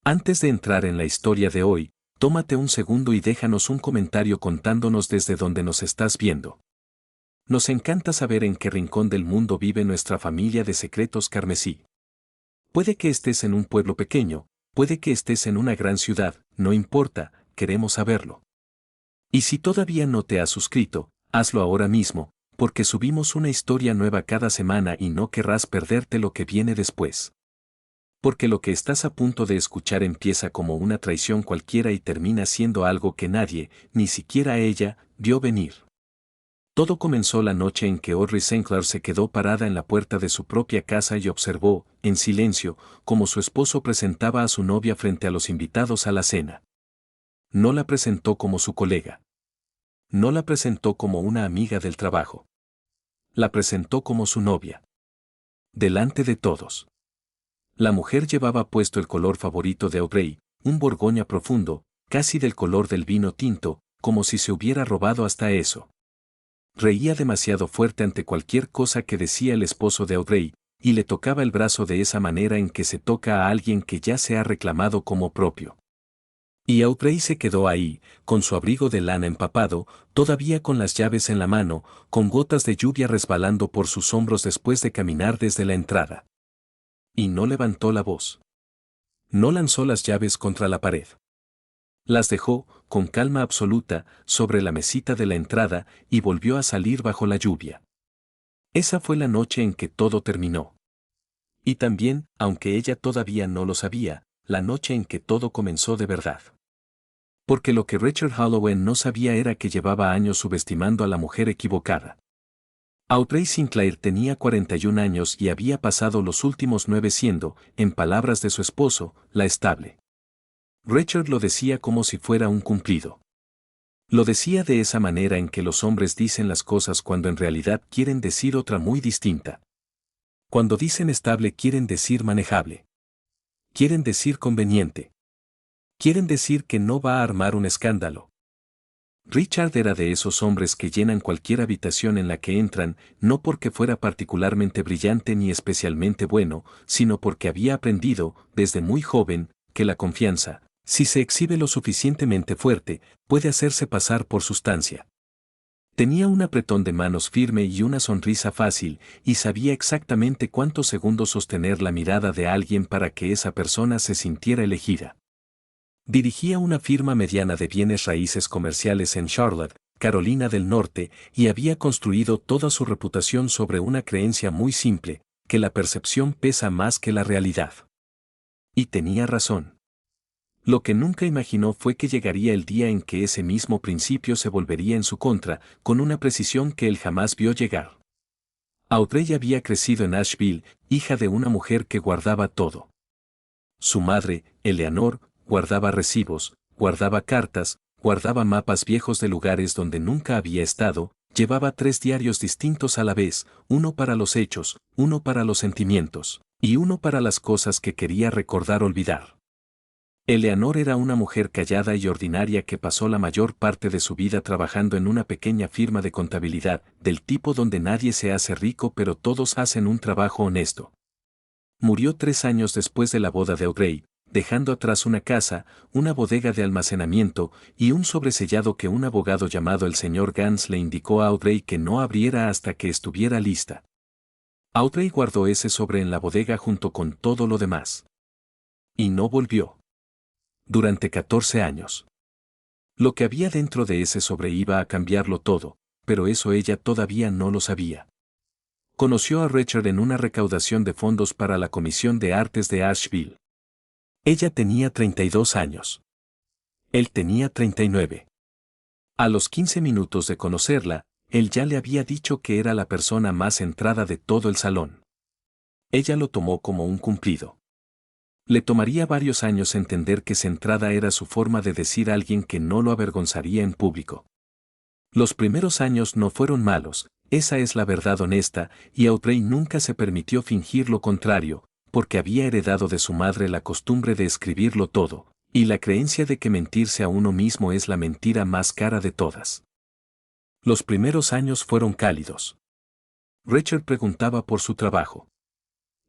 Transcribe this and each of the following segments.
Antes de entrar en la historia de hoy, tómate un segundo y déjanos un comentario contándonos desde dónde nos estás viendo. Nos encanta saber en qué rincón del mundo vive nuestra familia de secretos carmesí. Puede que estés en un pueblo pequeño, puede que estés en una gran ciudad, no importa, queremos saberlo. Y si todavía no te has suscrito, hazlo ahora mismo, porque subimos una historia nueva cada semana y no querrás perderte lo que viene después. Porque lo que estás a punto de escuchar empieza como una traición cualquiera y termina siendo algo que nadie, ni siquiera ella, vio venir. Todo comenzó la noche en que Audrey Sinclair se quedó parada en la puerta de su propia casa y observó, en silencio, cómo su esposo presentaba a su novia frente a los invitados a la cena. No la presentó como su colega. No la presentó como una amiga del trabajo. La presentó como su novia. Delante de todos. La mujer llevaba puesto el color favorito de Audrey, un borgoña profundo, casi del color del vino tinto, como si se hubiera robado hasta eso. Reía demasiado fuerte ante cualquier cosa que decía el esposo de Audrey, y le tocaba el brazo de esa manera en que se toca a alguien que ya se ha reclamado como propio. Y Audrey se quedó ahí, con su abrigo de lana empapado, todavía con las llaves en la mano, con gotas de lluvia resbalando por sus hombros después de caminar desde la entrada. Y no levantó la voz. No lanzó las llaves contra la pared. Las dejó, con calma absoluta, sobre la mesita de la entrada y volvió a salir bajo la lluvia. Esa fue la noche en que todo terminó. Y también, aunque ella todavía no lo sabía, la noche en que todo comenzó de verdad. Porque lo que Richard Holloway no sabía era que llevaba años subestimando a la mujer equivocada. Audrey Sinclair tenía 41 años y había pasado los últimos 9 siendo, en palabras de su esposo, la estable. Richard lo decía como si fuera un cumplido. Lo decía de esa manera en que los hombres dicen las cosas cuando en realidad quieren decir otra muy distinta. Cuando dicen estable quieren decir manejable. Quieren decir conveniente. Quieren decir que no va a armar un escándalo. Richard era de esos hombres que llenan cualquier habitación en la que entran, no porque fuera particularmente brillante ni especialmente bueno, sino porque había aprendido, desde muy joven, que la confianza, si se exhibe lo suficientemente fuerte, puede hacerse pasar por sustancia. Tenía un apretón de manos firme y una sonrisa fácil, y sabía exactamente cuántos segundos sostener la mirada de alguien para que esa persona se sintiera elegida. Dirigía una firma mediana de bienes raíces comerciales en Charlotte, Carolina del Norte, y había construido toda su reputación sobre una creencia muy simple, que la percepción pesa más que la realidad. Y tenía razón. Lo que nunca imaginó fue que llegaría el día en que ese mismo principio se volvería en su contra, con una precisión que él jamás vio llegar. Audrey había crecido en Asheville, hija de una mujer que guardaba todo. Su madre, Eleanor, guardaba recibos, guardaba cartas, guardaba mapas viejos de lugares donde nunca había estado, llevaba 3 diarios distintos a la vez, uno para los hechos, uno para los sentimientos, y uno para las cosas que quería recordar olvidar. Eleanor era una mujer callada y ordinaria que pasó la mayor parte de su vida trabajando en una pequeña firma de contabilidad, del tipo donde nadie se hace rico pero todos hacen un trabajo honesto. Murió 3 años después de la boda de Audrey, dejando atrás una casa, una bodega de almacenamiento y un sobresellado que un abogado llamado el señor Gans le indicó a Audrey que no abriera hasta que estuviera lista. Audrey guardó ese sobre en la bodega junto con todo lo demás. Y no volvió. Durante 14 años. Lo que había dentro de ese sobre iba a cambiarlo todo, pero eso ella todavía no lo sabía. Conoció a Richard en una recaudación de fondos para la Comisión de Artes de Asheville. Ella tenía 32 años. Él tenía 39. A los 15 minutos de conocerla, él ya le había dicho que era la persona más centrada de todo el salón. Ella lo tomó como un cumplido. Le tomaría varios años entender que centrada era su forma de decir a alguien que no lo avergonzaría en público. Los primeros años no fueron malos, esa es la verdad honesta, y Audrey nunca se permitió fingir lo contrario, porque había heredado de su madre la costumbre de escribirlo todo, y la creencia de que mentirse a uno mismo es la mentira más cara de todas. Los primeros años fueron cálidos. Richard preguntaba por su trabajo.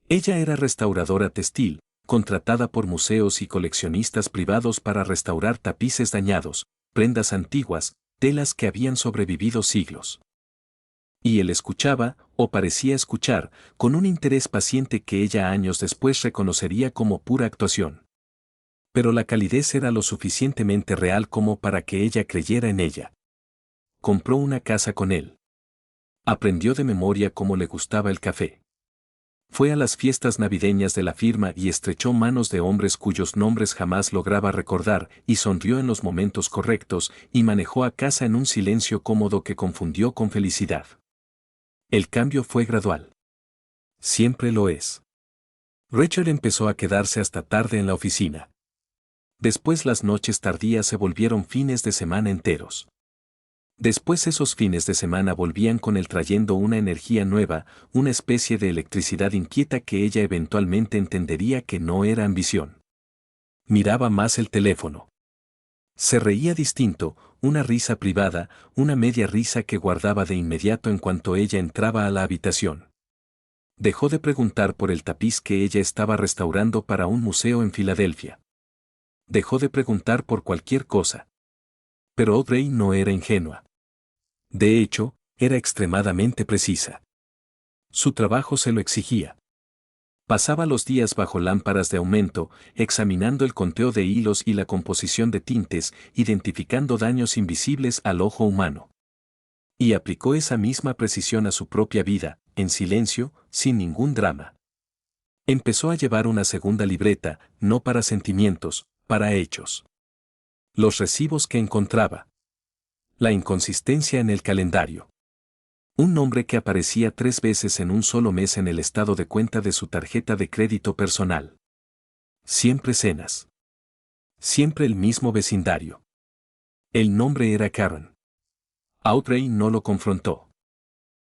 Ella era restauradora textil, contratada por museos y coleccionistas privados para restaurar tapices dañados, prendas antiguas, telas que habían sobrevivido siglos. Y él escuchaba, o parecía escuchar, con un interés paciente que ella años después reconocería como pura actuación. Pero la calidez era lo suficientemente real como para que ella creyera en ella. Compró una casa con él. Aprendió de memoria cómo le gustaba el café. Fue a las fiestas navideñas de la firma y estrechó manos de hombres cuyos nombres jamás lograba recordar, y sonrió en los momentos correctos, y manejó a casa en un silencio cómodo que confundió con felicidad. El cambio fue gradual. Siempre lo es. Rachel empezó a quedarse hasta tarde en la oficina. Después las noches tardías se volvieron fines de semana enteros. Después esos fines de semana volvían con él trayendo una energía nueva, una especie de electricidad inquieta que ella eventualmente entendería que no era ambición. Miraba más el teléfono. Se reía distinto, una risa privada, una media risa que guardaba de inmediato en cuanto ella entraba a la habitación. Dejó de preguntar por el tapiz que ella estaba restaurando para un museo en Filadelfia. Dejó de preguntar por cualquier cosa. Pero Audrey no era ingenua. De hecho, era extremadamente precisa. Su trabajo se lo exigía. Pasaba los días bajo lámparas de aumento, examinando el conteo de hilos y la composición de tintes, identificando daños invisibles al ojo humano. Y aplicó esa misma precisión a su propia vida, en silencio, sin ningún drama. Empezó a llevar una segunda libreta, no para sentimientos, para hechos. Los recibos que encontraba. La inconsistencia en el calendario. Un nombre que aparecía 3 veces en un solo mes en el estado de cuenta de su tarjeta de crédito personal. Siempre cenas. Siempre el mismo vecindario. El nombre era Karen. Audrey no lo confrontó.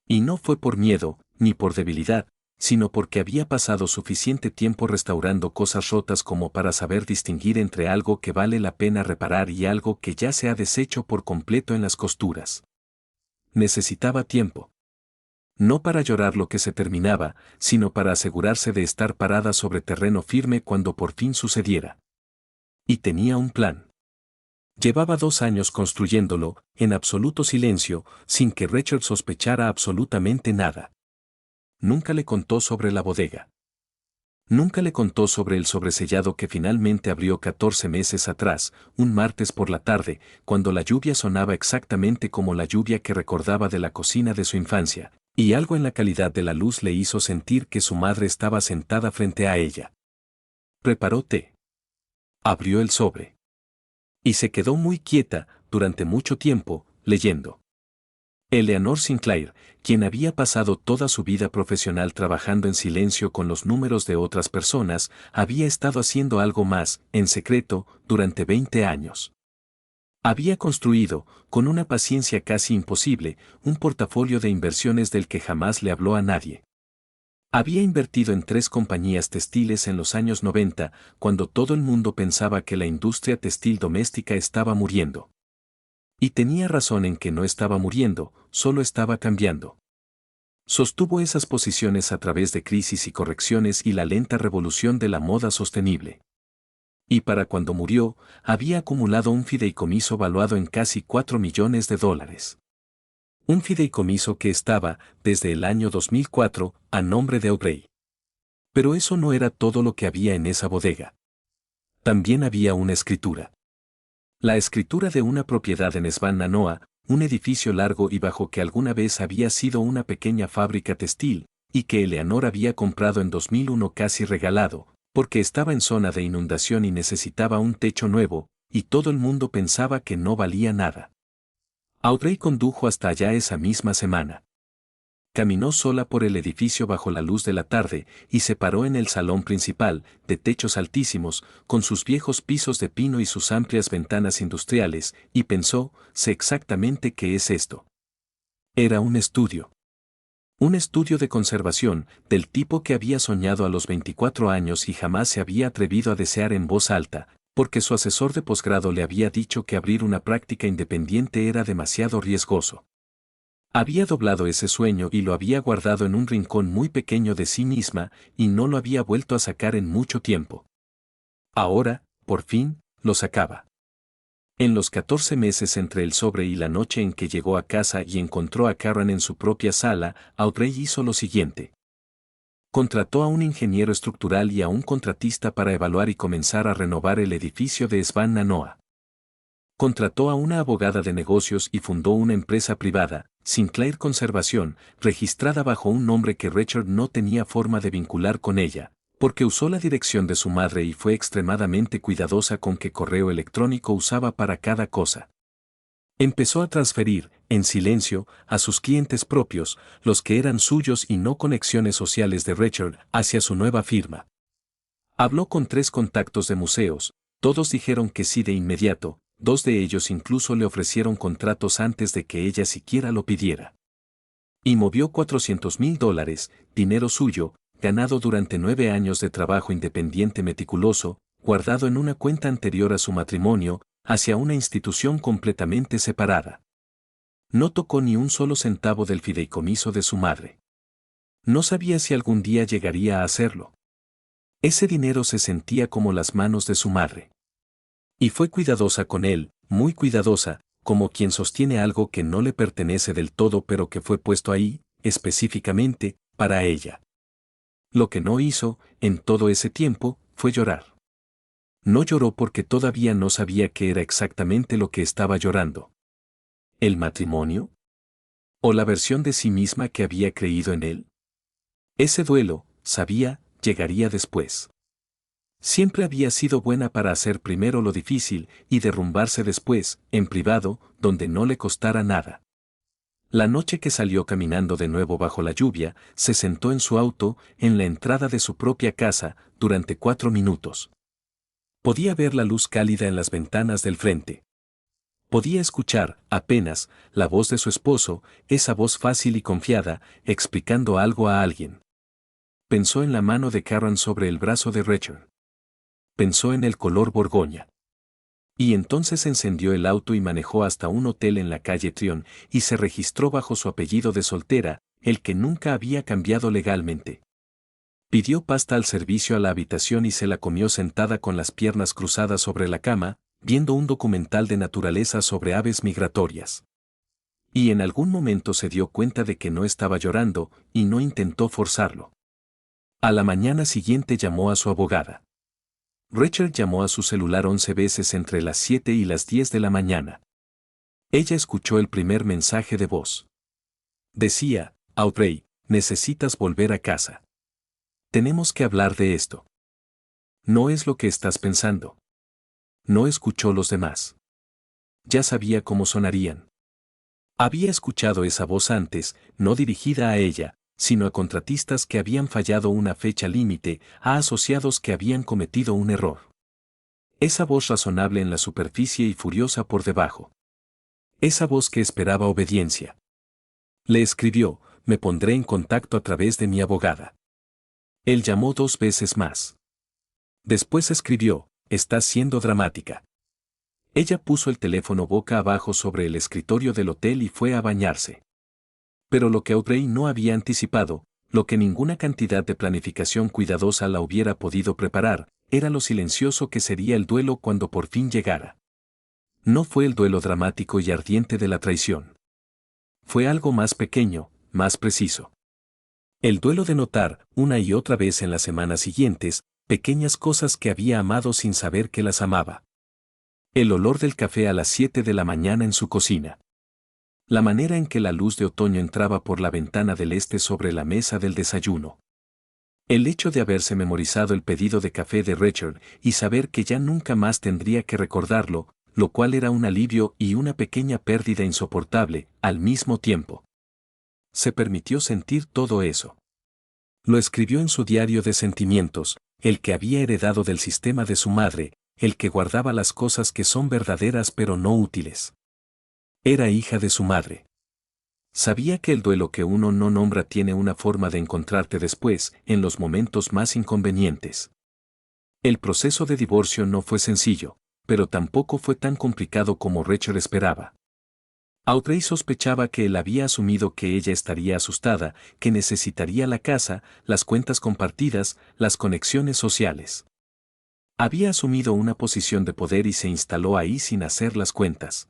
Y no fue por miedo, ni por debilidad, sino porque había pasado suficiente tiempo restaurando cosas rotas como para saber distinguir entre algo que vale la pena reparar y algo que ya se ha deshecho por completo en las costuras. Necesitaba tiempo. No para llorar lo que se terminaba, sino para asegurarse de estar parada sobre terreno firme cuando por fin sucediera. Y tenía un plan. Llevaba 2 años construyéndolo, en absoluto silencio, sin que Rachel sospechara absolutamente nada. Nunca le contó sobre la bodega. Nunca le contó sobre el sobresellado que finalmente abrió 14 meses atrás, un martes por la tarde, cuando la lluvia sonaba exactamente como la lluvia que recordaba de la cocina de su infancia, y algo en la calidad de la luz le hizo sentir que su madre estaba sentada frente a ella. Preparó té. Abrió el sobre. Y se quedó muy quieta, durante mucho tiempo, leyendo. Eleanor Sinclair, quien había pasado toda su vida profesional trabajando en silencio con los números de otras personas, había estado haciendo algo más, en secreto, durante 20 años. Había construido, con una paciencia casi imposible, un portafolio de inversiones del que jamás le habló a nadie. Había invertido en 3 compañías textiles en los años 90, cuando todo el mundo pensaba que la industria textil doméstica estaba muriendo. Y tenía razón en que no estaba muriendo, solo estaba cambiando. Sostuvo esas posiciones a través de crisis y correcciones y la lenta revolución de la moda sostenible. Y para cuando murió, había acumulado un fideicomiso valuado en casi $4 millones. Un fideicomiso que estaba, desde el año 2004, a nombre de Audrey. Pero eso no era todo lo que había en esa bodega. También había una escritura. La escritura de una propiedad en Svan Nanoa, un edificio largo y bajo que alguna vez había sido una pequeña fábrica textil, y que Eleanor había comprado en 2001 casi regalado, porque estaba en zona de inundación y necesitaba un techo nuevo, y todo el mundo pensaba que no valía nada. Audrey condujo hasta allá esa misma semana. Caminó sola por el edificio bajo la luz de la tarde y se paró en el salón principal, de techos altísimos, con sus viejos pisos de pino y sus amplias ventanas industriales, y pensó, sé exactamente qué es esto. Era un estudio. Un estudio de conservación, del tipo que había soñado a los 24 años y jamás se había atrevido a desear en voz alta, porque su asesor de posgrado le había dicho que abrir una práctica independiente era demasiado riesgoso. Había doblado ese sueño y lo había guardado en un rincón muy pequeño de sí misma, y no lo había vuelto a sacar en mucho tiempo. Ahora, por fin, lo sacaba. En los 14 meses entre el sobre y la noche en que llegó a casa y encontró a Karen en su propia sala, Audrey hizo lo siguiente. Contrató a un ingeniero estructural y a un contratista para evaluar y comenzar a renovar el edificio de Svan Nanoa. Contrató a una abogada de negocios y fundó una empresa privada, Sinclair Conservación, registrada bajo un nombre que Richard no tenía forma de vincular con ella, porque usó la dirección de su madre y fue extremadamente cuidadosa con qué correo electrónico usaba para cada cosa. Empezó a transferir, en silencio, a sus clientes propios, los que eran suyos y no conexiones sociales de Richard, hacia su nueva firma. Habló con 3 contactos de museos, todos dijeron que sí de inmediato, 2 de ellos incluso le ofrecieron contratos antes de que ella siquiera lo pidiera. Y movió $400,000, dinero suyo, ganado durante 9 años de trabajo independiente meticuloso, guardado en una cuenta anterior a su matrimonio, hacia una institución completamente separada. No tocó ni un solo centavo del fideicomiso de su madre. No sabía si algún día llegaría a hacerlo. Ese dinero se sentía como las manos de su madre. Y fue cuidadosa con él, muy cuidadosa, como quien sostiene algo que no le pertenece del todo pero que fue puesto ahí, específicamente, para ella. Lo que no hizo, en todo ese tiempo, fue llorar. No lloró porque todavía no sabía qué era exactamente lo que estaba llorando. ¿El matrimonio? ¿O la versión de sí misma que había creído en él? Ese duelo, sabía, llegaría después. Siempre había sido buena para hacer primero lo difícil y derrumbarse después, en privado, donde no le costara nada. La noche que salió caminando de nuevo bajo la lluvia, se sentó en su auto, en la entrada de su propia casa, durante 4 minutos. Podía ver la luz cálida en las ventanas del frente. Podía escuchar, apenas, la voz de su esposo, esa voz fácil y confiada, explicando algo a alguien. Pensó en la mano de Karen sobre el brazo de Richard. Pensó en el color borgoña. Y entonces encendió el auto y manejó hasta un hotel en la calle Trion, y se registró bajo su apellido de soltera, el que nunca había cambiado legalmente. Pidió pasta al servicio a la habitación y se la comió sentada con las piernas cruzadas sobre la cama, viendo un documental de naturaleza sobre aves migratorias. Y en algún momento se dio cuenta de que no estaba llorando, y no intentó forzarlo. A la mañana siguiente llamó a su abogada. Richard llamó a su celular 11 veces entre las 7 y las 10 de la mañana. Ella escuchó el primer mensaje de voz. Decía, Audrey, necesitas volver a casa. Tenemos que hablar de esto. No es lo que estás pensando. No escuchó los demás. Ya sabía cómo sonarían. Había escuchado esa voz antes, no dirigida a ella, sino a contratistas que habían fallado una fecha límite, a asociados que habían cometido un error. Esa voz razonable en la superficie y furiosa por debajo. Esa voz que esperaba obediencia. Le escribió, me pondré en contacto a través de mi abogada. Él llamó 2 veces más. Después escribió, estás siendo dramática. Ella puso el teléfono boca abajo sobre el escritorio del hotel y fue a bañarse. Pero lo que Audrey no había anticipado, lo que ninguna cantidad de planificación cuidadosa la hubiera podido preparar, era lo silencioso que sería el duelo cuando por fin llegara. No fue el duelo dramático y ardiente de la traición. Fue algo más pequeño, más preciso. El duelo de notar, una y otra vez en las semanas siguientes, pequeñas cosas que había amado sin saber que las amaba. El olor del café a las 7 de la mañana en su cocina. La manera en que la luz de otoño entraba por la ventana del este sobre la mesa del desayuno. El hecho de haberse memorizado el pedido de café de Richard y saber que ya nunca más tendría que recordarlo, lo cual era un alivio y una pequeña pérdida insoportable, al mismo tiempo. Se permitió sentir todo eso. Lo escribió en su diario de sentimientos, el que había heredado del sistema de su madre, el que guardaba las cosas que son verdaderas pero no útiles. Era hija de su madre. Sabía que el duelo que uno no nombra tiene una forma de encontrarte después, en los momentos más inconvenientes. El proceso de divorcio no fue sencillo, pero tampoco fue tan complicado como Richard esperaba. Audrey sospechaba que él había asumido que ella estaría asustada, que necesitaría la casa, las cuentas compartidas, las conexiones sociales. Había asumido una posición de poder y se instaló ahí sin hacer las cuentas.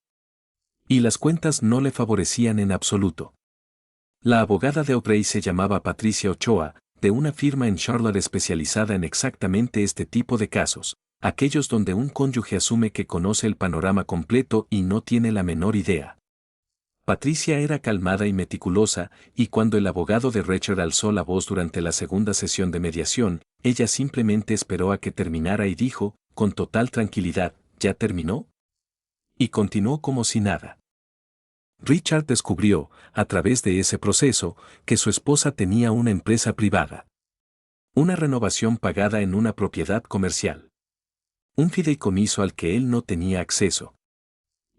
Y las cuentas no le favorecían en absoluto. La abogada de Aubrey se llamaba Patricia Ochoa, de una firma en Charlotte especializada en exactamente este tipo de casos, aquellos donde un cónyuge asume que conoce el panorama completo y no tiene la menor idea. Patricia era calmada y meticulosa, y cuando el abogado de Richard alzó la voz durante la segunda sesión de mediación, ella simplemente esperó a que terminara y dijo, con total tranquilidad, ¿ya terminó? Y continuó como si nada. Richard descubrió, a través de ese proceso, que su esposa tenía una empresa privada. Una renovación pagada en una propiedad comercial. Un fideicomiso al que él no tenía acceso.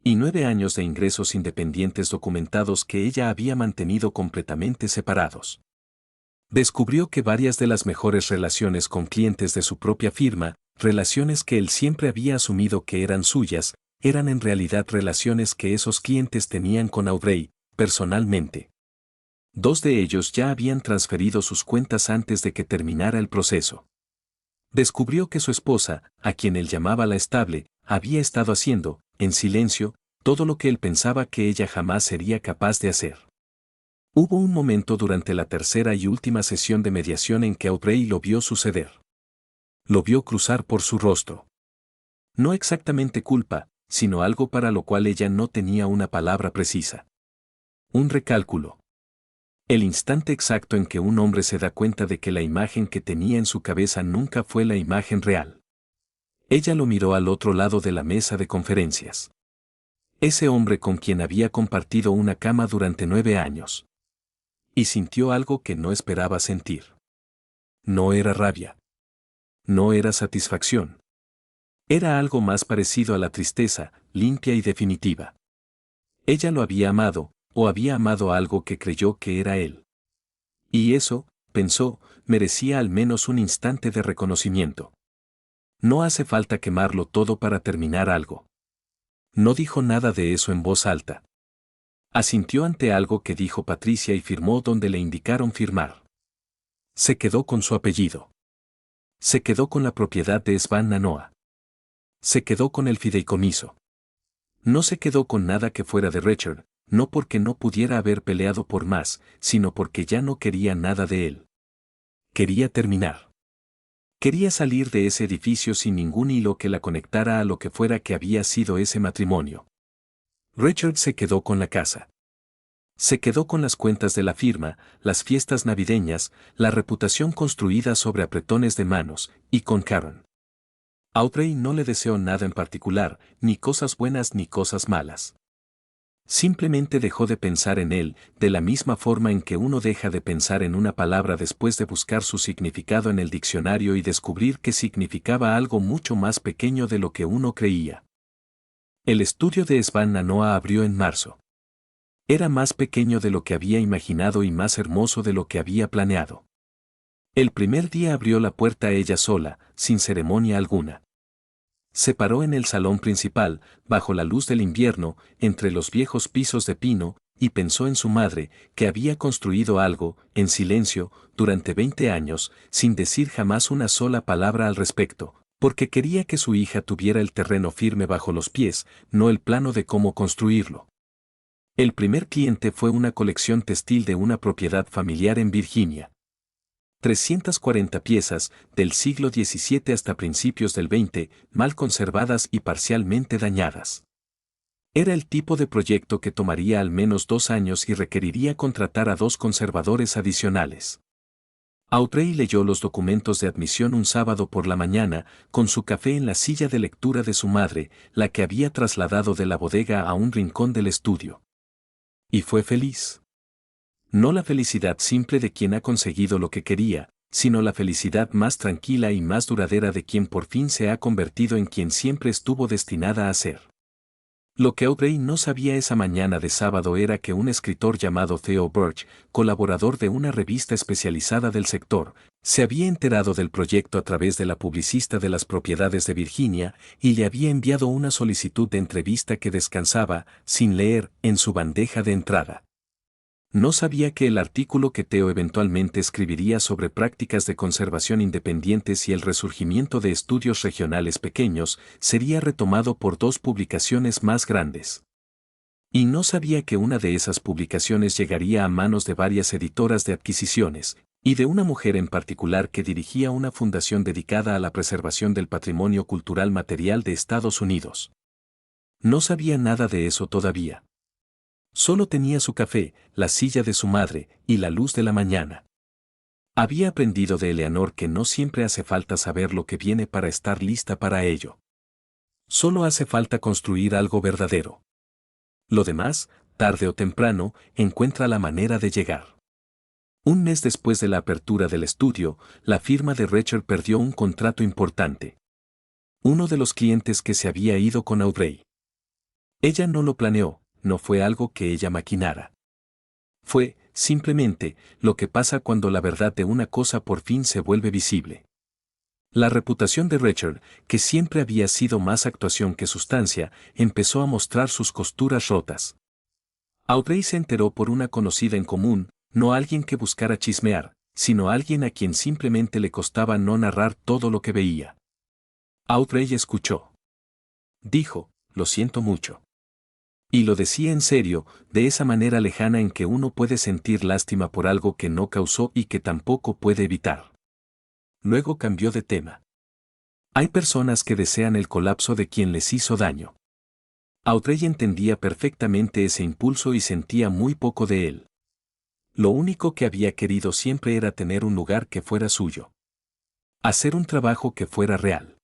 Y 9 años de ingresos independientes documentados que ella había mantenido completamente separados. Descubrió que varias de las mejores relaciones con clientes de su propia firma, relaciones que él siempre había asumido que eran suyas, eran en realidad relaciones que esos clientes tenían con Aubrey, personalmente. 2 de ellos ya habían transferido sus cuentas antes de que terminara el proceso. Descubrió que su esposa, a quien él llamaba la estable, había estado haciendo, en silencio, todo lo que él pensaba que ella jamás sería capaz de hacer. Hubo un momento durante la tercera y última sesión de mediación en que Aubrey lo vio suceder. Lo vio cruzar por su rostro. No exactamente culpa, sino algo para lo cual ella no tenía una palabra precisa. Un recálculo. El instante exacto en que un hombre se da cuenta de que la imagen que tenía en su cabeza nunca fue la imagen real. Ella lo miró al otro lado de la mesa de conferencias. Ese hombre con quien había compartido una cama durante 9 años. Y sintió algo que no esperaba sentir. No era rabia. No era satisfacción. Era algo más parecido a la tristeza, limpia y definitiva. Ella lo había amado, o había amado algo que creyó que era él. Y eso, pensó, merecía al menos un instante de reconocimiento. No hace falta quemarlo todo para terminar algo. No dijo nada de eso en voz alta. Asintió ante algo que dijo Patricia y firmó donde le indicaron firmar. Se quedó con su apellido. Se quedó con la propiedad de Svan Nanoa. Se quedó con el fideicomiso. No se quedó con nada que fuera de Richard, no porque no pudiera haber peleado por más, sino porque ya no quería nada de él. Quería terminar. Quería salir de ese edificio sin ningún hilo que la conectara a lo que fuera que había sido ese matrimonio. Richard se quedó con la casa. Se quedó con las cuentas de la firma, las fiestas navideñas, la reputación construida sobre apretones de manos, y con Karen. Aubrey no le deseó nada en particular, ni cosas buenas ni cosas malas. Simplemente dejó de pensar en él, de la misma forma en que uno deja de pensar en una palabra después de buscar su significado en el diccionario y descubrir que significaba algo mucho más pequeño de lo que uno creía. El estudio de Svan Nanoa abrió en marzo. Era más pequeño de lo que había imaginado y más hermoso de lo que había planeado. El primer día abrió la puerta ella sola, sin ceremonia alguna. Se paró en el salón principal, bajo la luz del invierno, entre los viejos pisos de pino, y pensó en su madre, que había construido algo, en silencio, durante 20 años, sin decir jamás una sola palabra al respecto, porque quería que su hija tuviera el terreno firme bajo los pies, no el plano de cómo construirlo. El primer cliente fue una colección textil de una propiedad familiar en Virginia. 340 piezas, del siglo XVII hasta principios del XX, mal conservadas y parcialmente dañadas. Era el tipo de proyecto que tomaría al menos 2 años y requeriría contratar a 2 conservadores adicionales. Aubrey leyó los documentos de admisión un sábado por la mañana, con su café en la silla de lectura de su madre, la que había trasladado de la bodega a un rincón del estudio. Y fue feliz. No la felicidad simple de quien ha conseguido lo que quería, sino la felicidad más tranquila y más duradera de quien por fin se ha convertido en quien siempre estuvo destinada a ser. Lo que Aubrey no sabía esa mañana de sábado era que un escritor llamado Theo Birch, colaborador de una revista especializada del sector, se había enterado del proyecto a través de la publicista de las propiedades de Virginia y le había enviado una solicitud de entrevista que descansaba, sin leer, en su bandeja de entrada. No sabía que el artículo que Theo eventualmente escribiría sobre prácticas de conservación independientes y el resurgimiento de estudios regionales pequeños sería retomado por dos publicaciones más grandes. Y no sabía que una de esas publicaciones llegaría a manos de varias editoras de adquisiciones, y de una mujer en particular que dirigía una fundación dedicada a la preservación del patrimonio cultural material de Estados Unidos. No sabía nada de eso todavía. Solo tenía su café, la silla de su madre y la luz de la mañana. Había aprendido de Eleanor que no siempre hace falta saber lo que viene para estar lista para ello. Solo hace falta construir algo verdadero. Lo demás, tarde o temprano, encuentra la manera de llegar. Un mes después de la apertura del estudio, la firma de Recher perdió un contrato importante. Uno de los clientes que se había ido con Audrey. Ella no lo planeó, no fue algo que ella maquinara. Fue, simplemente, lo que pasa cuando la verdad de una cosa por fin se vuelve visible. La reputación de Recher, que siempre había sido más actuación que sustancia, empezó a mostrar sus costuras rotas. Audrey se enteró por una conocida en común, no alguien que buscara chismear, sino alguien a quien simplemente le costaba no narrar todo lo que veía. Audrey escuchó. Dijo, lo siento mucho. Y lo decía en serio, de esa manera lejana en que uno puede sentir lástima por algo que no causó y que tampoco puede evitar. Luego cambió de tema. Hay personas que desean el colapso de quien les hizo daño. Audrey entendía perfectamente ese impulso y sentía muy poco de él. Lo único que había querido siempre era tener un lugar que fuera suyo. Hacer un trabajo que fuera real.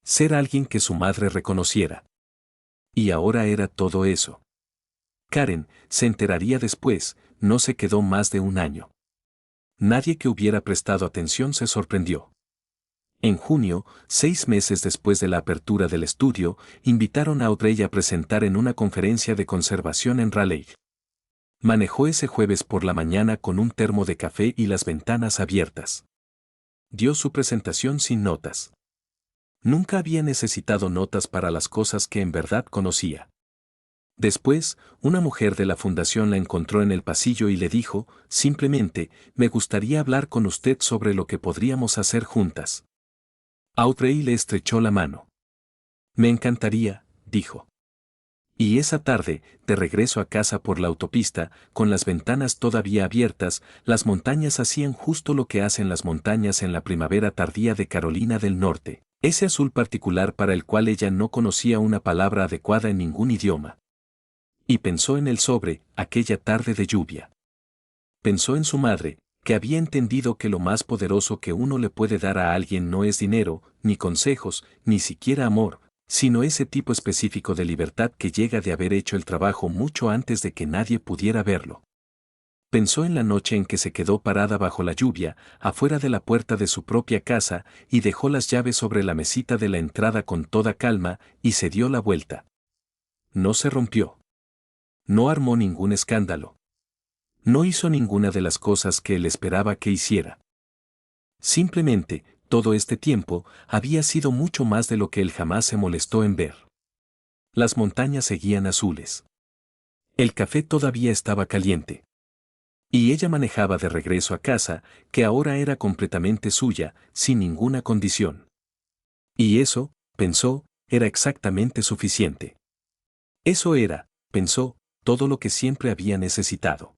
Ser alguien que su madre reconociera. Y ahora era todo eso. Karen, se enteraría después, no se quedó más de un año. Nadie que hubiera prestado atención se sorprendió. En junio, 6 meses después de la apertura del estudio, invitaron a Audrey a presentar en una conferencia de conservación en Raleigh. Manejó ese jueves por la mañana con un termo de café y las ventanas abiertas. Dio su presentación sin notas. Nunca había necesitado notas para las cosas que en verdad conocía. Después, una mujer de la fundación la encontró en el pasillo y le dijo, simplemente, me gustaría hablar con usted sobre lo que podríamos hacer juntas. Audrey le estrechó la mano. Me encantaría, dijo. Y esa tarde, de regreso a casa por la autopista, con las ventanas todavía abiertas, las montañas hacían justo lo que hacen las montañas en la primavera tardía de Carolina del Norte, ese azul particular para el cual ella no conocía una palabra adecuada en ningún idioma. Y pensó en él sobre aquella tarde de lluvia. Pensó en su madre, que había entendido que lo más poderoso que uno le puede dar a alguien no es dinero, ni consejos, ni siquiera amor, sino ese tipo específico de libertad que llega de haber hecho el trabajo mucho antes de que nadie pudiera verlo. Pensó en la noche en que se quedó parada bajo la lluvia, afuera de la puerta de su propia casa, y dejó las llaves sobre la mesita de la entrada con toda calma, y se dio la vuelta. No se rompió. No armó ningún escándalo. No hizo ninguna de las cosas que él esperaba que hiciera. Simplemente, todo este tiempo, había sido mucho más de lo que él jamás se molestó en ver. Las montañas seguían azules. El café todavía estaba caliente. Y ella manejaba de regreso a casa, que ahora era completamente suya, sin ninguna condición. Y eso, pensó, era exactamente suficiente. Eso era, pensó, todo lo que siempre había necesitado.